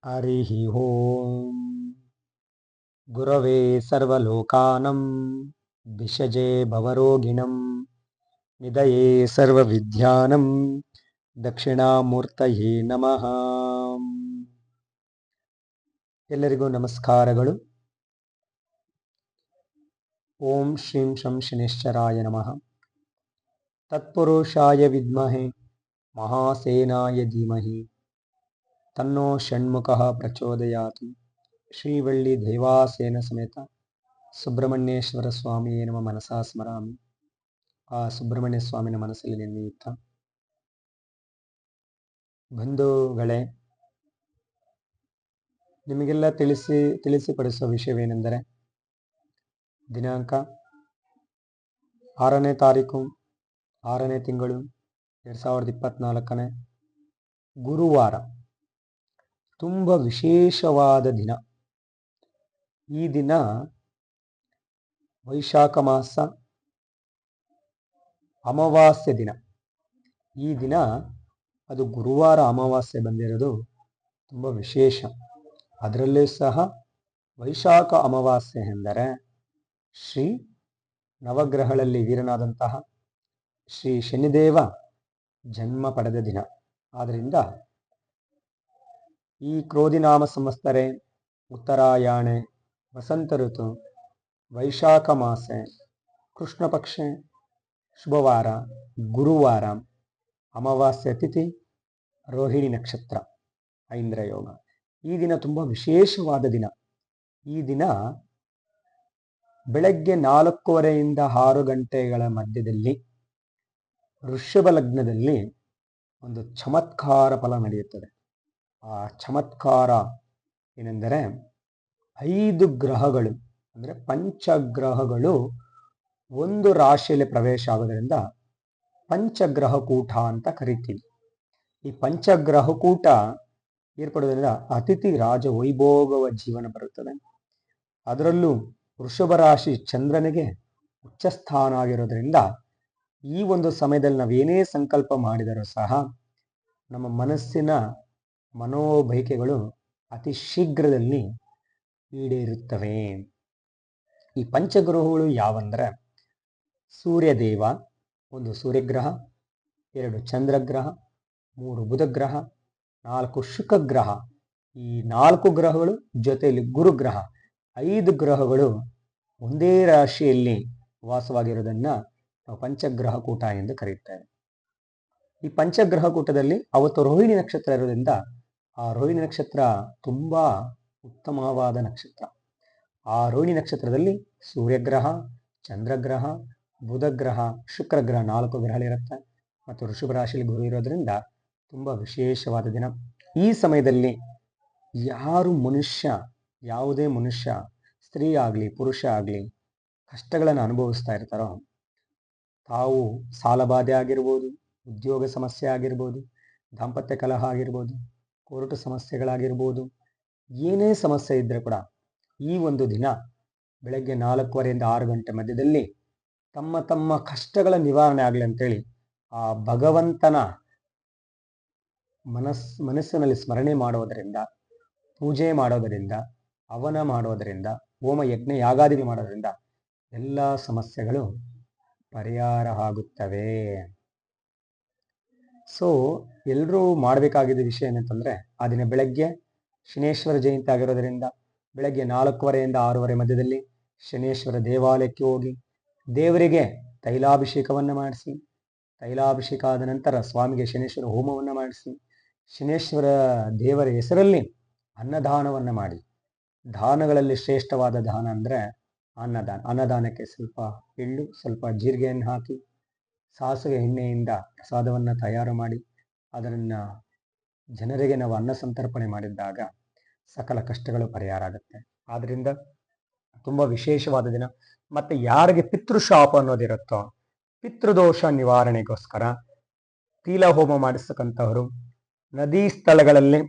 ಹರಿಃ ಓಂ ಗುರವೇ ಸರ್ವಲೋಕಾನಾಂ ವಿಷಜೇ ಭವರೋಗಿಣಂ ನಿಧಯೇ ಸರ್ವವಿದ್ಯಾನಾಂ ದಕ್ಷಿಣಾಮೂರ್ತಯೇ ನಮಃ. ಎಲ್ಲರಿಗೂ ನಮಸ್ಕಾರಗಳು. ಓಂ ಶ್ರೀಂ ಶಂ ಶನೇಶ್ವರಾಯ ನಮಃ. ತತ್ಪುರುಷಾಯ ವಿದ್ಮಹೇ ಮಹಾಸೇನಾಯ ಧೀಮಹಿ ತನ್ನೋ ಷಣ್ಮುಖಃ ಪ್ರಚೋದಯಾತು. ಶ್ರೀವಳ್ಳಿ ದೇವಾಸೇನ ಸಮೇತ ಸುಬ್ರಹ್ಮಣ್ಯೇಶ್ವರ ಸ್ವಾಮಿಯೇ ನಮ ಮನಸಾ ಸ್ಮರಾಮಿ. ಆ ಸುಬ್ರಹ್ಮಣ್ಯ ಸ್ವಾಮಿನ ಮನಸ್ಸಲ್ಲಿ ನೆನೆಯುತ್ತಾ, ಬಂಧುಗಳೇ, ನಿಮಗೆಲ್ಲ ತಿಳಿಸಿಪಡಿಸುವ ವಿಷಯವೇನೆಂದರೆ, ದಿನಾಂಕ 6ನೇ ತಾರೀಕು 6ನೇ ತಿಂಗಳು 2024 ಗುರುವಾರ, ತುಂಬ ವಿಶೇಷವಾದ ದಿನ. ಈ ದಿನ ವೈಶಾಖ ಮಾಸ ಅಮಾವಾಸ್ಯೆ ದಿನ. ಈ ದಿನ ಅದು ಗುರುವಾರ ಅಮಾವಾಸ್ಯೆ ಬಂದಿರೋದು ತುಂಬ ವಿಶೇಷ. ಅದರಲ್ಲೂ ಸಹ ವೈಶಾಖ ಅಮಾವಾಸ್ಯೆ ಎಂದರೆ ಶ್ರೀ ನವಗ್ರಹಗಳಲ್ಲಿ ವೀರನಾದಂತಹ ಶ್ರೀ ಶನಿದೇವ ಜನ್ಮ ಪಡೆದ ದಿನ. ಆದ್ದರಿಂದ ಈ ಕ್ರೋಧಿನಾಮ ಸಂವತ್ಸರೆ ಉತ್ತರಾಯಣೆ ವಸಂತ ಋತು ವೈಶಾಖ ಮಾಸೆ ಕೃಷ್ಣ ಪಕ್ಷೆ ಶುಭವಾರ ಗುರುವಾರ, ಅಮಾವಾಸ್ಯ ತಿಥಿ, ರೋಹಿಣಿ ನಕ್ಷತ್ರ, ಐಂದ್ರ ಯೋಗ. ಈ ದಿನ ತುಂಬ ವಿಶೇಷವಾದ ದಿನ. ಈ ದಿನ ಬೆಳಗ್ಗೆ 4:15 6 ಗಂಟೆಗಳ ಮಧ್ಯದಲ್ಲಿ ವೃಷಭ ಲಗ್ನದಲ್ಲಿ ಒಂದು ಚಮತ್ಕಾರ ಫಲ ನಡೆಯುತ್ತದೆ. ಆ ಚಮತ್ಕಾರ ಏನೆಂದರೆ 5 ಗ್ರಹಗಳು ಅಂದರೆ ಪಂಚಗ್ರಹಗಳು ಒಂದು ರಾಶಿಯಲ್ಲಿ ಪ್ರವೇಶ ಆಗೋದ್ರಿಂದ ಪಂಚಗ್ರಹ ಕೂಟ ಅಂತ ಕರಿತೀವಿ. ಈ ಪಂಚಗ್ರಹ ಕೂಟ ಏರ್ಪಡೋದ್ರಿಂದ ಅತಿಥಿ ರಾಜ ವೈಭೋಗವ ಜೀವನ ಬರುತ್ತದೆ. ಅದರಲ್ಲೂ ವೃಷಭ ರಾಶಿ ಚಂದ್ರನಿಗೆ ಉಚ್ಚಸ್ಥಾನ ಆಗಿರೋದ್ರಿಂದ ಈ ಒಂದು ಸಮಯದಲ್ಲಿ ನಾವೇನೇ ಸಂಕಲ್ಪ ಮಾಡಿದರೂ ಸಹ ನಮ್ಮ ಮನಸ್ಸಿನ ಮನೋಬಯಕೆಗಳು ಅತಿ ಶೀಘ್ರದಲ್ಲಿ ಈಡೇರುತ್ತವೆ. ಈ ಪಂಚಗ್ರಹಗಳು ಯಾವಂದ್ರೆ, ಸೂರ್ಯದೇವ, 1 ಸೂರ್ಯಗ್ರಹ, 2 ಚಂದ್ರಗ್ರಹ, 3 ಬುಧಗ್ರಹ, 4 ಶುಕ್ರಗ್ರಹ. ಈ 4 ಗ್ರಹಗಳು ಜೊತೆಯಲ್ಲಿ ಗುರುಗ್ರಹ, 5 ಗ್ರಹಗಳು ಒಂದೇ ರಾಶಿಯಲ್ಲಿ ವಾಸವಾಗಿರೋದನ್ನ ನಾವು ಪಂಚಗ್ರಹ ಕೂಟ ಎಂದು ಕರೆಯುತ್ತೇವೆ. ಈ ಪಂಚಗ್ರಹ ಕೂಟದಲ್ಲಿ ಅವತ್ತು ರೋಹಿಣಿ ನಕ್ಷತ್ರ ಇರೋದ್ರಿಂದ ಆ ರೋಹಿಣಿ ನಕ್ಷತ್ರ ತುಂಬಾ ಉತ್ತಮವಾದ ನಕ್ಷತ್ರ. ಆ ರೋಹಿಣಿ ನಕ್ಷತ್ರದಲ್ಲಿ ಸೂರ್ಯಗ್ರಹ, ಚಂದ್ರಗ್ರಹ, ಬುಧಗ್ರಹ, ಶುಕ್ರಗ್ರಹ 4 ಗ್ರಹಗಳಿರುತ್ತೆ. ಮತ್ತು ವೃಷಭ ರಾಶಿಯಲ್ಲಿ ಗುರು ಇರೋದ್ರಿಂದ ತುಂಬ ವಿಶೇಷವಾದ ದಿನ. ಈ ಸಮಯದಲ್ಲಿ ಯಾವುದೇ ಮನುಷ್ಯ ಸ್ತ್ರೀ ಆಗಲಿ ಪುರುಷ ಆಗಲಿ ಕಷ್ಟಗಳನ್ನು ಅನುಭವಿಸ್ತಾ ಇರ್ತಾರೋ, ತಾವು ಸಾಲಬಾಧೆ ಆಗಿರ್ಬೋದು, ಉದ್ಯೋಗ ಸಮಸ್ಯೆ ಆಗಿರ್ಬೋದು, ದಾಂಪತ್ಯ ಕಲಹ ಆಗಿರ್ಬೋದು, ಕೋರ್ಟ್ ಸಮಸ್ಯೆಗಳಾಗಿರ್ಬೋದು, ಏನೇ ಸಮಸ್ಯೆ ಇದ್ದರೆ ಕೂಡ ಈ ಒಂದು ದಿನ ಬೆಳಗ್ಗೆ 4:15 6 ಗಂಟೆ ಮಧ್ಯದಲ್ಲಿ ತಮ್ಮ ಕಷ್ಟಗಳ ನಿವಾರಣೆ ಆಗಲಿ ಅಂತೇಳಿ ಆ ಭಗವಂತನ ಮನಸ್ಸಿನಲ್ಲಿ ಸ್ಮರಣೆ ಮಾಡೋದರಿಂದ, ಪೂಜೆ ಮಾಡೋದರಿಂದ, ಹವನ ಮಾಡೋದರಿಂದ, ಹೋಮ ಯಜ್ಞ ಯಾಗಾದಿಗಳು ಮಾಡೋದರಿಂದ ಎಲ್ಲ ಸಮಸ್ಯೆಗಳು ಪರಿಹಾರ ಆಗುತ್ತವೆ. ಸೊ ಎಲ್ಲರೂ ಮಾಡಬೇಕಾಗಿದ್ದ ವಿಷಯ ಏನಂತಂದ್ರೆ, ಆ ದಿನ ಬೆಳಗ್ಗೆ ಶನೇಶ್ವರ ಜಯಂತಿ ಆಗಿರೋದರಿಂದ ಬೆಳಗ್ಗೆ 4:15 6:30 ಮಧ್ಯದಲ್ಲಿ ಶನೇಶ್ವರ ದೇವಾಲಯಕ್ಕೆ ಹೋಗಿ ದೇವರಿಗೆ ತೈಲಾಭಿಷೇಕವನ್ನು ಮಾಡಿಸಿ, ತೈಲಾಭಿಷೇಕ ಆದ ನಂತರ ಸ್ವಾಮಿಗೆ ಶನೇಶ್ವರ ಹೋಮವನ್ನು ಮಾಡಿಸಿ, ಶನೇಶ್ವರ ದೇವರ ಹೆಸರಲ್ಲಿ ಅನ್ನದಾನವನ್ನು ಮಾಡಿ. ದಾನಗಳಲ್ಲಿ ಶ್ರೇಷ್ಠವಾದ ದಾನ ಅಂದರೆ ಅನ್ನದಾನ. ಅನ್ನದಾನಕ್ಕೆ ಸ್ವಲ್ಪ ಎಳ್ಳು, ಸ್ವಲ್ಪ ಜೀರಿಗೆಯನ್ನು ಹಾಕಿ ಸಾಸಿವೆ ಎಣ್ಣೆಯಿಂದ ಪ್ರಸಾದವನ್ನು ತಯಾರು ಮಾಡಿ ಅದನ್ನು ಜನರಿಗೆ ನಾವು ಅನ್ನ ಸಂತರ್ಪಣೆ ಮಾಡಿದ್ದಾಗ ಸಕಲ ಕಷ್ಟಗಳು ಪರಿಹಾರ ಆಗುತ್ತೆ. ಆದ್ದರಿಂದ ತುಂಬ ವಿಶೇಷವಾದ ದಿನ. ಮತ್ತು ಯಾರಿಗೆ ಪಿತೃಶಾಪ ಅನ್ನೋದಿರುತ್ತೋ, ಪಿತೃದೋಷ ನಿವಾರಣೆಗೋಸ್ಕರ ತೀಲ ಹೋಮ ಮಾಡಿಸ್ತಕ್ಕಂಥವರು, ನದಿ ಸ್ಥಳಗಳಲ್ಲಿ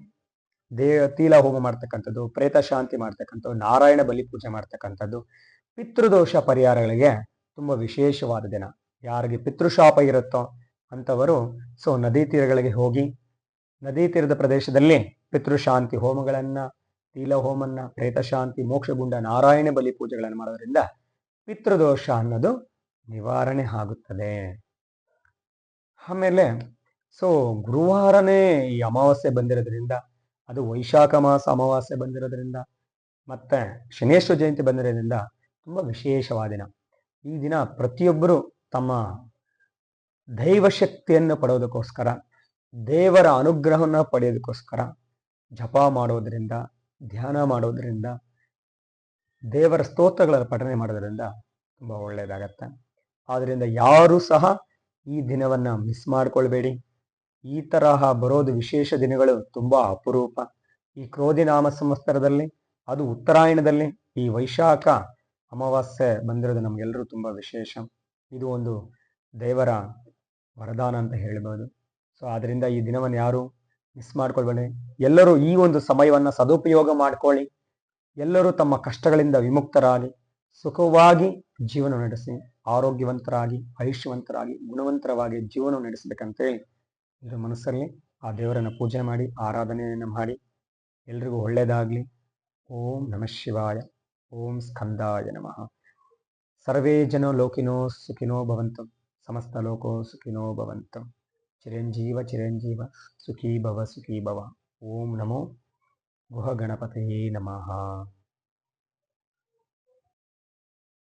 ತೀಲ ಹೋಮ ಮಾಡ್ತಕ್ಕಂಥದ್ದು, ಪ್ರೇತ ಶಾಂತಿ ಮಾಡ್ತಕ್ಕಂಥದ್ದು, ನಾರಾಯಣ ಬಲಿ ಪೂಜೆ ಮಾಡ್ತಕ್ಕಂಥದ್ದು ಪಿತೃದೋಷ ಪರಿಹಾರಗಳಿಗೆ ತುಂಬ ವಿಶೇಷವಾದ ದಿನ. ಯಾರಿಗೆ ಪಿತೃಶಾಪ ಇರುತ್ತೋ ಅಂಥವರು ನದಿ ತೀರಗಳಿಗೆ ಹೋಗಿ ನದಿ ತೀರದ ಪ್ರದೇಶದಲ್ಲಿ ಪಿತೃಶಾಂತಿ ಹೋಮಗಳನ್ನ, ತಿಲ ಹೋಮನ್ನ, ಪ್ರೇತಶಾಂತಿ, ಮೋಕ್ಷಗುಂಡ, ನಾರಾಯಣ ಬಲಿ ಪೂಜೆಗಳನ್ನು ಮಾಡೋದ್ರಿಂದ ಪಿತೃದೋಷ ಅನ್ನೋದು ನಿವಾರಣೆ ಆಗುತ್ತದೆ. ಆಮೇಲೆ ಗುರುವಾರನೇ ಈ ಅಮಾವಾಸ್ಯೆ ಬಂದಿರೋದ್ರಿಂದ, ಅದು ವೈಶಾಖ ಮಾಸ ಅಮಾವಾಸ್ಯೆ ಬಂದಿರೋದ್ರಿಂದ, ಮತ್ತೆ ಶನೇಶ್ವರ ಜಯಂತಿ ಬಂದಿರೋದ್ರಿಂದ ತುಂಬಾ ವಿಶೇಷವಾದ ದಿನ. ಈ ದಿನ ಪ್ರತಿಯೊಬ್ಬರು ತಮ್ಮ ದೈವ ಶಕ್ತಿಯನ್ನು ಪಡೆಯೋದಕ್ಕೋಸ್ಕರ, ದೇವರ ಅನುಗ್ರಹವನ್ನು ಪಡೆಯೋದಕ್ಕೋಸ್ಕರ ಜಪ ಮಾಡೋದ್ರಿಂದ, ಧ್ಯಾನ ಮಾಡೋದ್ರಿಂದ, ದೇವರ ಸ್ತೋತ್ರಗಳ ಪಠನೆ ಮಾಡೋದ್ರಿಂದ ತುಂಬಾ ಒಳ್ಳೆಯದಾಗತ್ತೆ. ಆದ್ರಿಂದ ಯಾರು ಸಹ ಈ ದಿನವನ್ನ ಮಿಸ್ ಮಾಡ್ಕೊಳ್ಬೇಡಿ. ಈ ತರಹ ಬರೋದು ವಿಶೇಷ ದಿನಗಳು ತುಂಬಾ ಅಪರೂಪ. ಈ ಕ್ರೋಧಿ ನಾಮ ಸಂವತ್ಸರದಲ್ಲಿ, ಅದು ಉತ್ತರಾಯಣದಲ್ಲಿ ಈ ವೈಶಾಖ ಅಮಾವಾಸ್ಯೆ ಬಂದಿರೋದು ನಮ್ಗೆಲ್ಲರೂ ತುಂಬಾ ವಿಶೇಷ. ಇದು ಒಂದು ದೇವರ ವರದಾನ ಅಂತ ಹೇಳ್ಬೋದು. ಆದ್ರಿಂದ ಈ ದಿನವನ್ನು ಯಾರು ಮಿಸ್ ಮಾಡ್ಕೊಳ್ಬೇಡಿ. ಎಲ್ಲರೂ ಈ ಒಂದು ಸಮಯವನ್ನ ಸದುಪಯೋಗ ಮಾಡ್ಕೊಳ್ಳಿ. ಎಲ್ಲರೂ ತಮ್ಮ ಕಷ್ಟಗಳಿಂದ ವಿಮುಕ್ತರಾಗಿ ಸುಖವಾಗಿ ಜೀವನ ನಡೆಸಿ, ಆರೋಗ್ಯವಂತರಾಗಿ, ಐಶ್ವವಂತರಾಗಿ, ಗುಣವಂತರವಾಗಿ ಜೀವನ ನಡೆಸಬೇಕಂತೇಳಿ ಇದರ ಮನಸ್ಸಲ್ಲಿ ಆ ದೇವರನ್ನ ಪೂಜೆ ಮಾಡಿ, ಆರಾಧನೆಯನ್ನು ಮಾಡಿ. ಎಲ್ರಿಗೂ ಒಳ್ಳೆಯದಾಗ್ಲಿ. ಓಂ ನಮಃ ಶಿವಾಯ. ಓಂ ಸ್ಕಂದಾಯ ನಮಃ. ಸರ್ವೇ ಜನೋ ಲೋಕಿನೋ ಸುಖಿನೋ ಭವಂತು. ಸಮಸ್ತ ಲೋಕೋ ಸುಖಿನೋ ಭವಂತು. ಚಿರಂಜೀವ ಚಿರಂಜೀವ ಸುಖೀ ಭವ ಸುಖೀ ಭವ. ಓಂ ನಮೋ ಗುಹ ಗಣಪತಯೇ ನಮಃ.